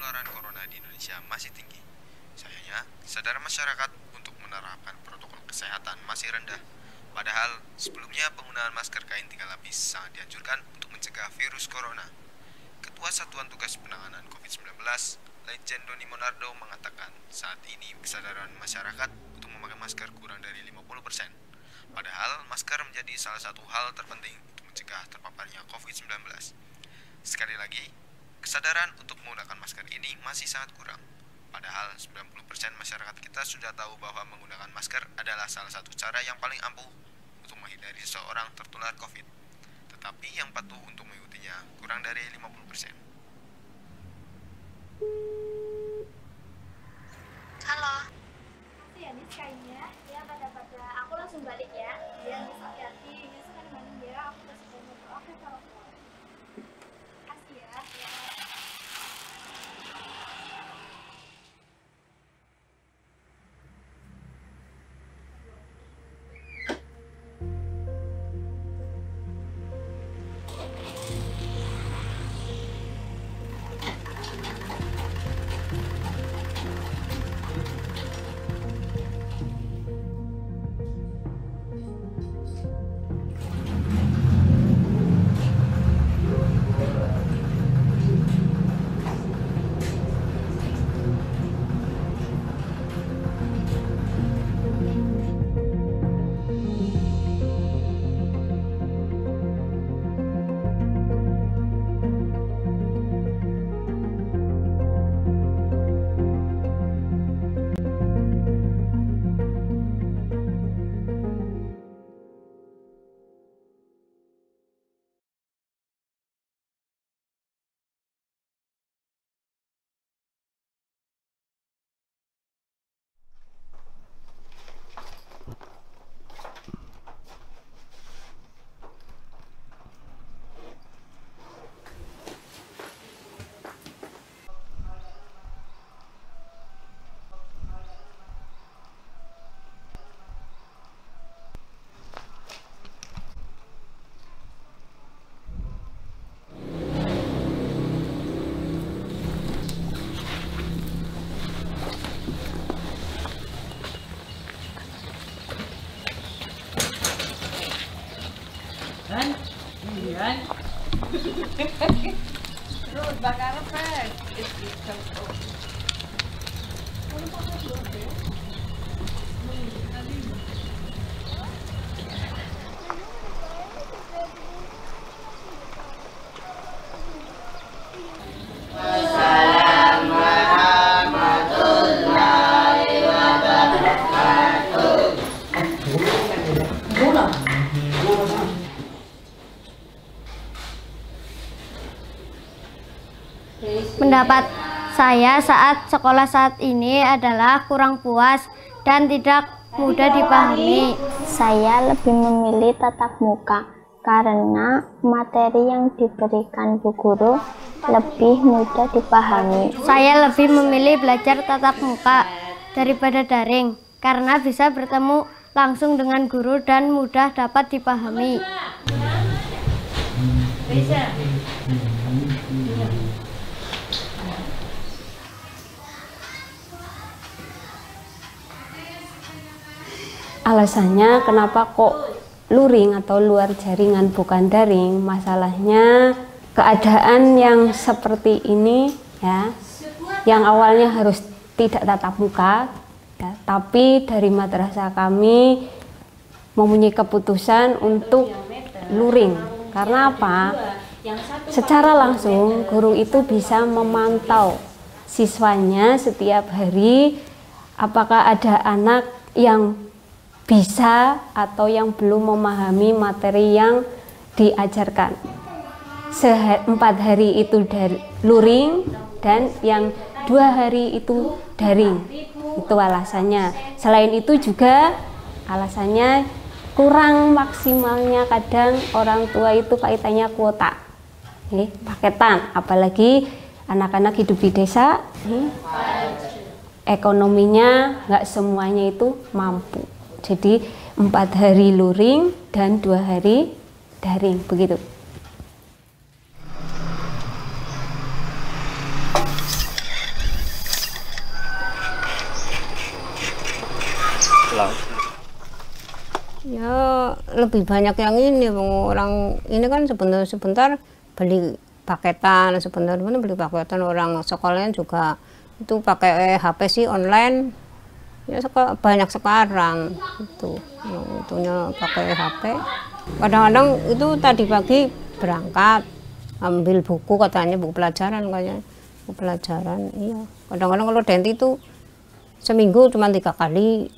Corona di Indonesia masih tinggi. Sayangnya, kesadaran masyarakat untuk menerapkan protokol kesehatan masih rendah. Padahal, sebelumnya penggunaan masker kain 3 lapis sangat dianjurkan untuk mencegah virus corona. Ketua Satuan Tugas Penanganan COVID-19, Lejen Doni Monardo mengatakan saat ini kesadaran masyarakat untuk memakai masker kurang dari 50%. Padahal, masker menjadi salah satu hal terpenting untuk mencegah terpaparnya COVID-19. Sekali lagi, kesadaran untuk menggunakan masker ini masih sangat kurang. Padahal 90% masyarakat kita sudah tahu bahwa menggunakan masker adalah salah satu cara yang paling ampuh untuk menghindari seseorang tertular COVID. Tetapi yang patuh untuk mengikutinya kurang dari 50%. Halo. Makasih ya Nis kainnya. Ya pada aku langsung balik ya. Ya Nis hati-hati. Nis kan banding ya. Aku kasih motor aku kalau kasih ya. Terus bakar apa? Pendapat saya saat sekolah saat ini adalah kurang puas dan tidak mudah dipahami. Saya lebih memilih tatap muka karena materi yang diberikan Bu Guru lebih mudah dipahami. Saya lebih memilih belajar tatap muka daripada daring karena bisa bertemu langsung dengan guru dan mudah dapat dipahami. Alasannya kenapa kok luring atau luar jaringan bukan daring, masalahnya keadaan yang seperti ini ya, yang awalnya harus tidak tatap muka ya, tapi dari madrasah kami mempunyai keputusan untuk luring. Karena apa? Secara langsung guru itu bisa memantau siswanya setiap hari, apakah ada anak yang bisa atau yang belum memahami materi yang diajarkan. 4 hari itu luring dan yang 2 hari itu daring. Itu alasannya. Selain itu juga alasannya kurang maksimalnya kadang orang tua itu kaitannya kuota, paketan. Apalagi anak-anak hidup di desa, ekonominya nggak semuanya itu mampu. Jadi 4 hari luring dan 2 hari daring, begitu. Ya lebih banyak yang ini, orang ini kan sebentar beli paketan, sebentar beli paketan, orang sekolahnya juga itu pakai HP sih online, ya banyak sekarang itu itunya pakai HP. Kadang-kadang itu tadi pagi berangkat ambil buku, katanya buku pelajaran, kayaknya buku pelajaran, iya. Kadang-kadang kalau Denti itu seminggu cuma 3 kali,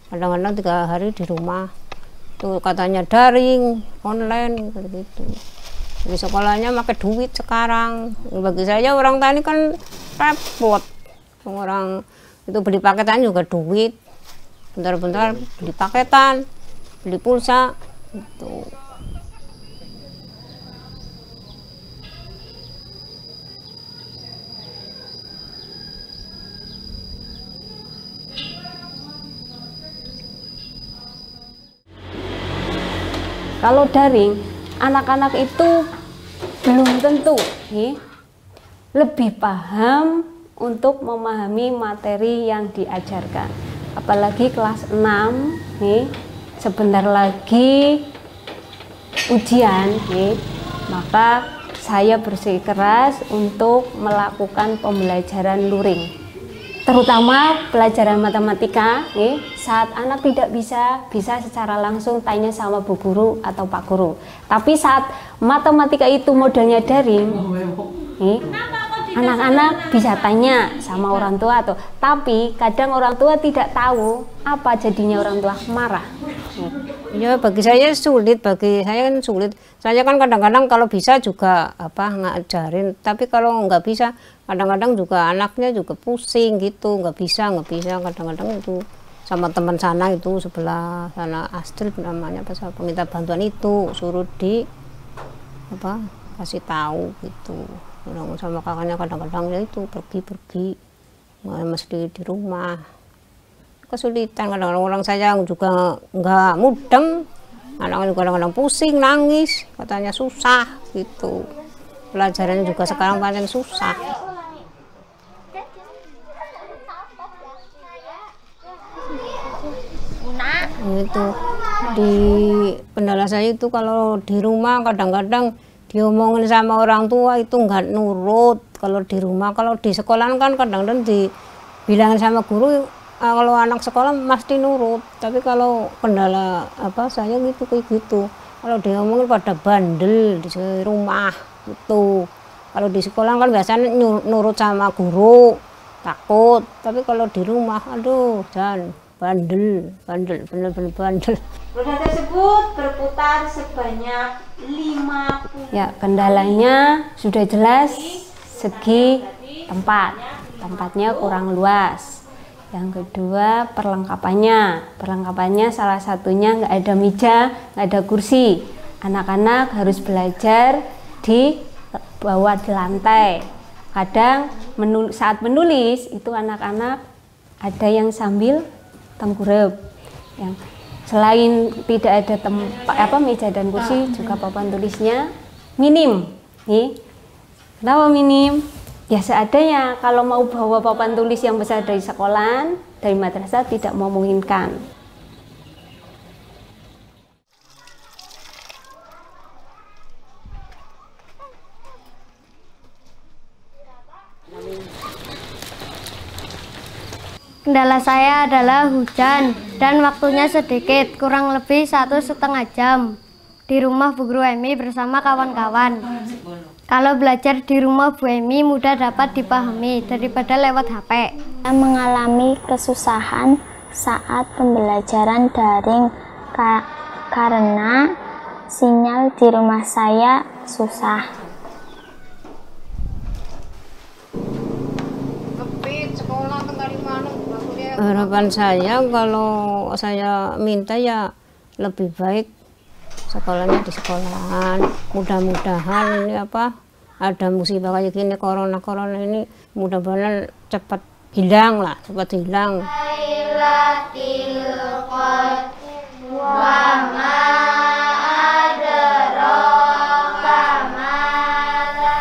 kadang-kadang 3 hari di rumah, tuh katanya daring online gitu. Di sekolahnya pakai duit sekarang. Bagi saya orang tani kan repot, orang itu beli paketan juga duit, bentar-bentar beli paketan, beli pulsa gitu. Kalau daring, anak-anak itu belum tentu lebih paham untuk memahami materi yang diajarkan. Apalagi kelas 6, sebentar lagi ujian, maka saya bersikeras untuk melakukan pembelajaran luring. Terutama pelajaran matematika, saat anak tidak bisa secara langsung tanya sama Bu Guru atau Pak Guru. Tapi saat matematika itu modelnya daring, anak-anak bisa tanya sama orang tua tapi kadang orang tua tidak tahu apa jadinya orang tua marah. Ya bagi saya sulit, Saya kan kadang-kadang kalau bisa juga ngajarin, tapi kalau nggak bisa kadang-kadang juga anaknya juga pusing gitu, nggak bisa kadang-kadang itu sama teman sana itu sebelah sana Astrid namanya, pas minta bantuan itu suruh kasih tahu gitu. Orang sama kakaknya kadang-kadang ya itu pergi mesti di rumah, kesulitan. Kadang-kadang orang saya juga nggak mudeng, kadang-kadang pusing, nangis, katanya susah gitu. Pelajarannya juga sekarang paling susah. Itu di kendala saya itu kalau di rumah kadang-kadang diomongin sama orang tua itu nggak nurut. Kalau di rumah, kalau di sekolah kan kadang-kadang dibilangin sama guru, kalau anak sekolah mesti nurut. Tapi kalau kendala saya gitu kayak gitu. Kalau diomongin pada bandel di rumah gitu. Kalau di sekolah kan biasanya nurut sama guru, takut. Tapi kalau di rumah, aduh, jangan bandel. Roda tersebut berputar sebanyak 50. Ya, kendalanya sudah jelas, segi tempatnya kurang luas. Yang kedua, perlengkapannya salah satunya nggak ada meja, nggak ada kursi. Anak-anak harus belajar di bawah di lantai. Kadang saat menulis itu anak-anak ada yang sambil tengkurap. Yang selain tidak ada meja dan kursi, juga papan tulisnya minim. Kenapa minim? Ya seadanya. Kalau mau bawa papan tulis yang besar dari sekolah, dari madrasah tidak memungkinkan. Kendala saya adalah hujan dan waktunya sedikit, kurang lebih 1,5 jam. di rumah Bu Guru Emi bersama kawan-kawan. Kalau belajar di rumah Bu Emi mudah dapat dipahami daripada lewat HP. Saya mengalami kesusahan saat pembelajaran daring karena sinyal di rumah saya susah. Harapan saya kalau saya minta ya lebih baik sekolahnya di sekolahan. Mudah-mudahan ini ada musibah kayak gini, corona ini mudah-mudahan cepat hilang lah, cepat hilang.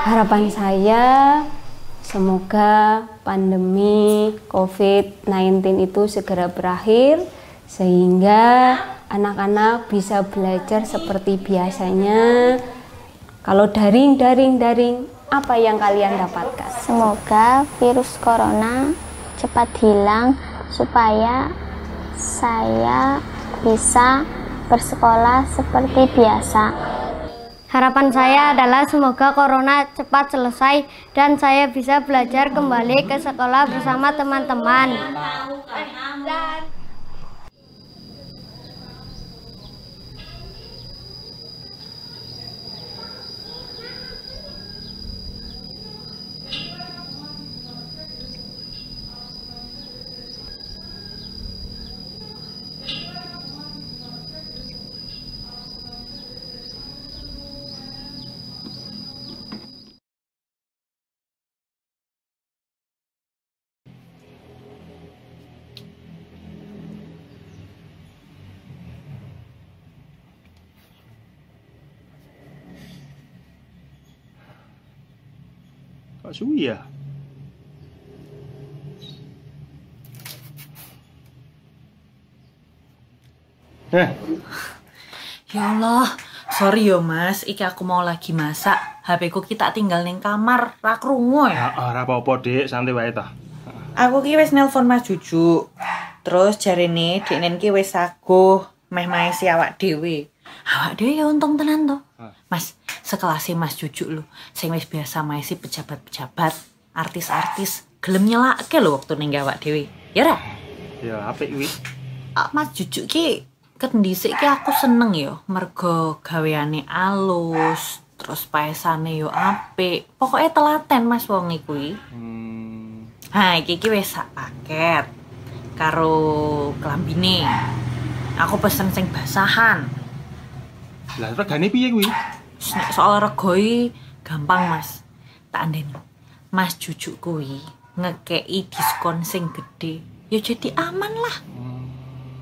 Harapan saya semoga pandemi COVID-19 itu segera berakhir sehingga anak-anak bisa belajar seperti biasanya. Kalau daring, apa yang kalian dapatkan? Semoga virus corona cepat hilang supaya saya bisa bersekolah seperti biasa. Harapan saya adalah semoga corona cepat selesai dan saya bisa belajar kembali ke sekolah bersama teman-teman. Kok suwi ya? Ya Allah, sorry yo Mas, iki aku mau lagi masak. HP ku kita tinggal ning kamar, ra krungu ya. Ora apa-apa, Dik, santai wae ta. Aku ki wis nelpon Mas Jujuk. Terus jarene deknen ki wis saguh meh maesi awak dhewe. Awak dhewe ya untung tenan to. Mas, sekelasnya Mas Jujuk lho, sing wis biasa maesi pejabat-pejabat, artis-artis, gelem nyelake lho waktu ning awak dhewe. Ya ra? Ya apik kuwi. Mas Jujuk ki kendhisik ki aku seneng yo, mergo gaweane alus, terus paesane yo apik. Pokoke telaten Mas wong iki. Ha, iki wis sak paket karo klambine. Aku pesen sing basahan. Lah regane piye kuwi? Nek soal regoi gampang Mas. Tak andeni. Mas Jujuk kuwi ngekei diskon sing gede. Ya jadi aman lah.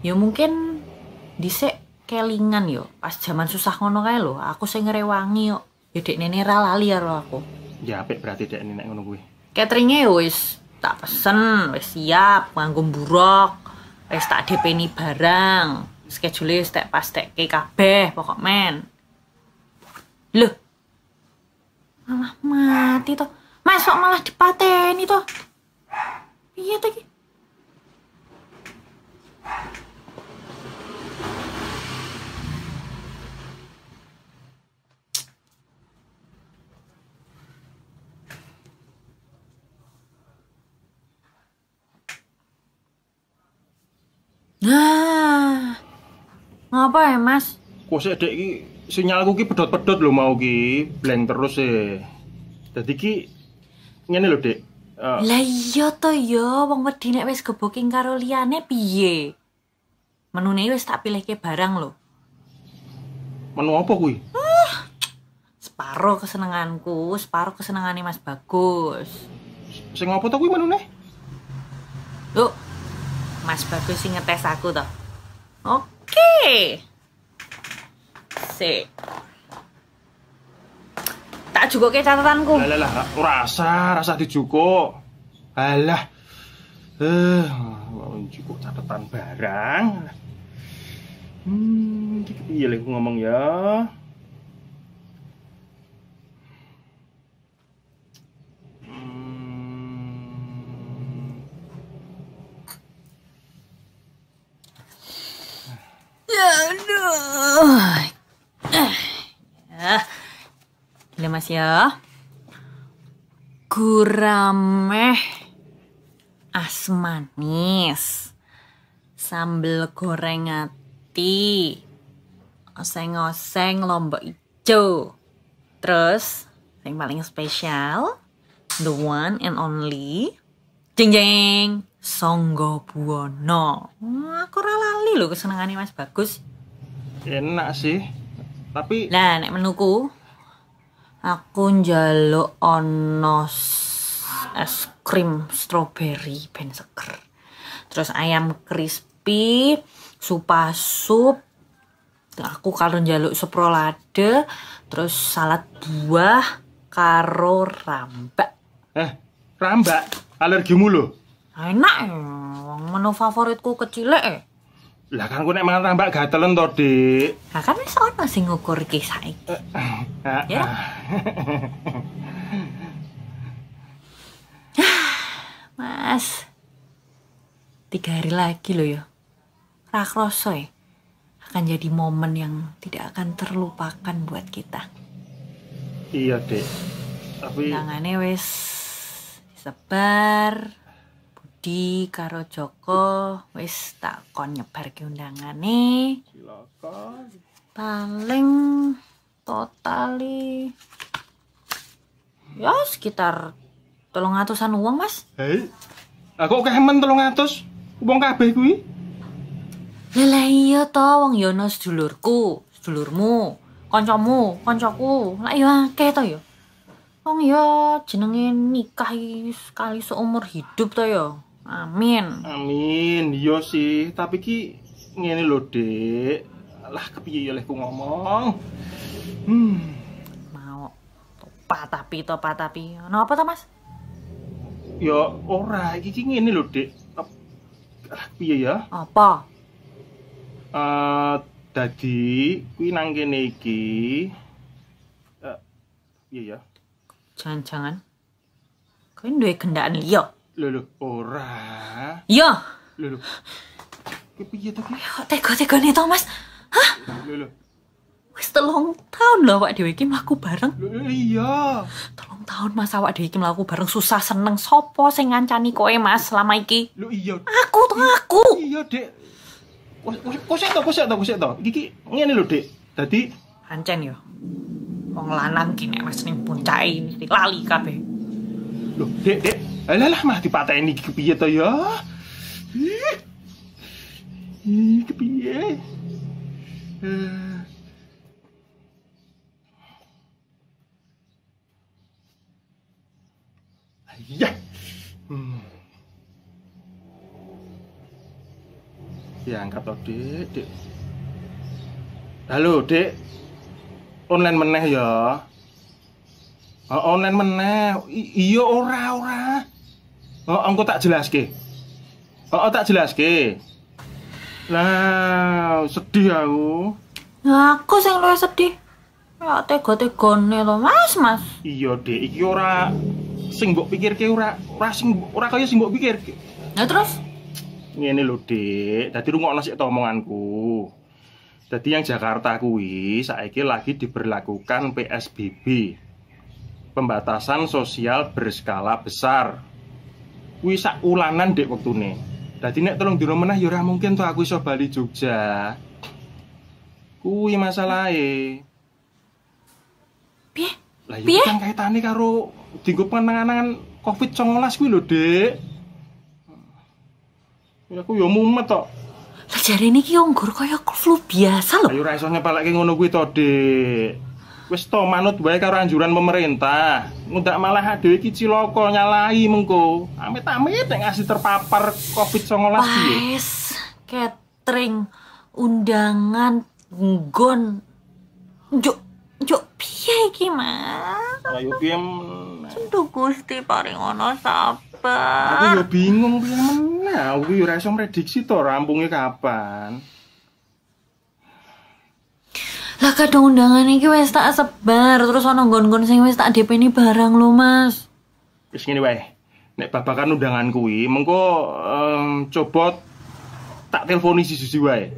Ya mungkin dhisik kelingan yo pas zaman susah ngono kae lho, aku sing ngrewangi yo. Ya dekne ra lali karo aku. Ya apik berarti dekne nek ngono kuwi. Cateringe wis tak pesen, wis siap nganggo mburok. Wis tak DP-ni barang. Schedule wis tak pastekke kabeh pokok men. Loh. Malah mati to. Mas kok malah dipateni to? Piye to iki? Nah, ngapa ya Mas? Kok sik dek iki sinyalku ki pedot-pedot lho mau ki, blank terus e. Dadi ki ngene lho, Dek. Lah iya to ya, wong wedi nek wis geboking karo liyane piye? Menune wis tak pilihke barang lho. Menu apa kuwi? Separo kesenenganku, separo kesenengane Mas Bagus. Sing apa to kuwi menune? Loh, Mas Bagus sing ngetes aku to. Oke. Sik. Tak jukoke catatanku. Lah, rasa dijukuk. Alah. Mau njukuk catatan barang. Iki piye lek ngomong ya? Aduh. Gila Mas ya. Gurame asmanis, sambal goreng ati, oseng-oseng lombok ijo. Terus yang paling spesial, the one and only, jeng jeng, Songgo Buwono. Aku ora lali lho kesenengane Mas Bagus. Enak sih, tapi lah nek menuku aku njaluk ono es krim strawberry ben seger. Terus ayam crispy, sup. Aku kalau njaluk sup rolade, terus salad buah karo rambak. Rambak alergimu lho. Enak ya, menu favoritku kecilek. Lah kan aku nek mangan rambak gatelen to, Dik. Lah kan wis ono sing ngukur iki saiki. Ya. Mas, 3 hari lagi loh ya. Ra kroso ya. Akan jadi momen yang tidak akan terlupakan buat kita. Iya, Dek. Tapi tangane wis disebar. Budi karo Joko wis tak kon nyebarke undangane. Silakan. Paling totali ya sekitar 300-an uang, Mas. Hei, aku kemen 300 wong kabeh kuwi. Lah iya to, wong ya ono sedulurku, sedulurmu, kancamu, kancaku. Lah ya akeh to ya. Wong ya jenenge nikah sekali seumur hidup to ya. Amin. Amin, iya sih. Tapi ki ngene lho, Dek. Lah kepiye ya lehku ngomong. Mau topa tapi. Ono apa to, Mas? Ya ora, iki ngene lho, Dek. Lah piye ya? Apa? Dadi kuwi nang kene iki. Piye ya? Jangan-jangan kowe duwe gendaan liya. Lho, ora. Iya. Lho. Ki piye to ki? Tega-tegane to, Mas. Hah? Lho. Wis 3 tahun lho awak dhewe iki mlaku bareng. Iya. 3 tahun Mas awak dhewe iki mlaku bareng susah seneng. Sopo sing ngancani kowe Mas selama iki? Lho iya. Aku. Iya, Dek. Kosek to. Iki ngene lho, Dek. Dadi pancen yo. Wong lanang ki nek wis ning puncake mesti lali kabeh. Lho, Dek. Alah mah dipateni iki piye to ya? Iki piye? Ya. Ya angkat to, Dek. Halo, Dek. Online meneh ya. Online meneh. Iya ora. Engko tak jelaske. Tak jelaske. Lah, sedih aku. Aku sing luwih sedih. Ya tega-tegane to, Mas. Iya, Dek, iki ora sing mbok pikirke ora kaya sing mbok pikirke. Nah, terus? Ngene lho, Dek. Dadi rungokno sik to omonganku. Dadi yang Jakarta kuwi saiki lagi diberlakukan PSBB. Pembatasan sosial berskala besar. Kuwi sak ulanan Dek wektune. Dadi nek 3 dina meneh ya ora mungkin to aku iso bali Jogja. Kuwi masalahe. Piye? Lah iki kan kaitane karo dienggo penanganan Covid-19 kuwi lho, Dek. Ya aku ya mumet tok. Lah jarene iki nggur kaya flu biasa lho. Ayo ora iso nyepeleke ngono kuwi to, Dek. Wis to manut wae karo anjuran pemerintah. Ngundak malah dhewe iki cilaka nyalahi mengko. Amit-amit nek ngasih terpapar Covid-19 piye. Wis catering undangan nggon. Njuk piye iki, Mas? Ayo piye Duh Gusti paring ana sabar. Aku ya bingung piye meneh. Aku ya ora iso prediksi to rampunge kapan. Lah kadang undangan iki wis tak sebar, terus ana nggon-nggon sing wis tak DP-ni barang lho, Mas. Wis ngene wae. Nek babakan undangan kuwi, mengko coba tak telponi siji wae.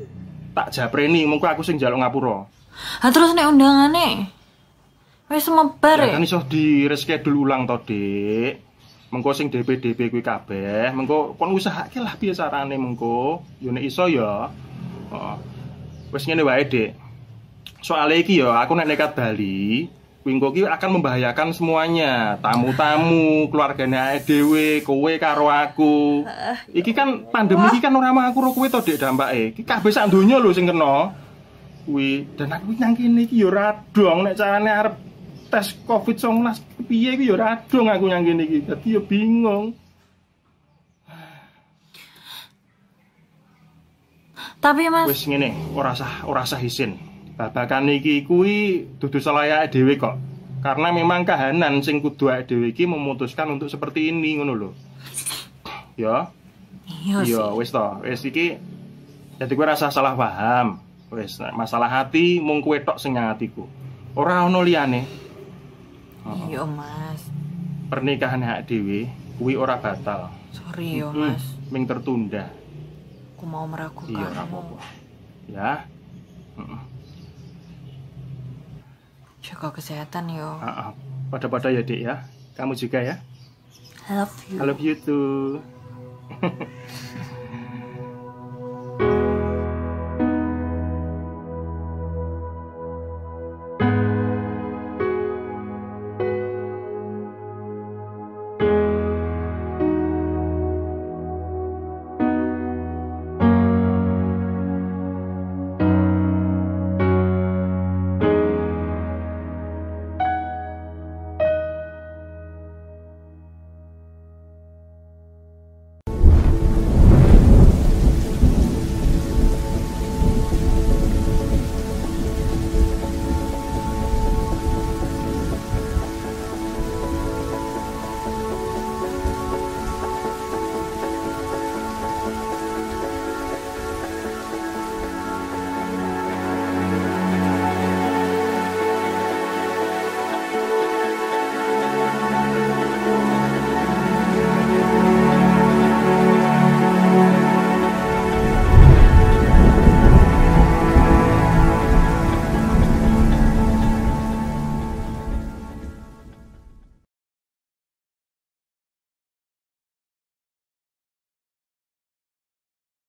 Tak japreni, mengko aku sing njaluk ngapura. Ha terus nek undangane Wis semebar ya. Kan iso di reschedule ulang to, Dik. Mengko sing DP kuwi kabeh, mengko kon usahake lah piye carane mengko. Yo nek iso ya. Heeh. Wis ngene wae, Dik. Soale iki ya aku nek nekat bali, kuwi engko iki akan membahayakan semuanya. Tamu-tamu, keluargane awake dhewe, kowe karo aku. Iki kan pandemi iki kan ora mung aku karo kowe to, Dik, dampake. Iki kabeh sak donya lho sing kena. Kuwi dan aku nang kene iki ya ora dong nek carane arep tes Covid-19 piye iki ya ora dong aku nang kene iki. Dadi ya bingung. Tapi Mas wis ngene, ora sah isin. Babakan iki kuwi dudu salayake dhewe kok. Karena memang kahanan sing kudu awake dhewe iki memutuskan untuk seperti ini ngono lho. Ya. Iya, wis to. Wis iki dadi kowe rasa salah paham. Wis masalah hati mung kowe tok sing nyangatiku. Ora ono liyane. Iya, Mas. Pernikahan awake dhewe kuwi ora batal. Sorry yo, Mas. Ming tertunda. Aku mau meragukan. Iya, ora apa-apa. Ya. Jaga kesehatan yo. Pada-pada ya, Dik ya. Kamu juga ya. I love you. I love you too.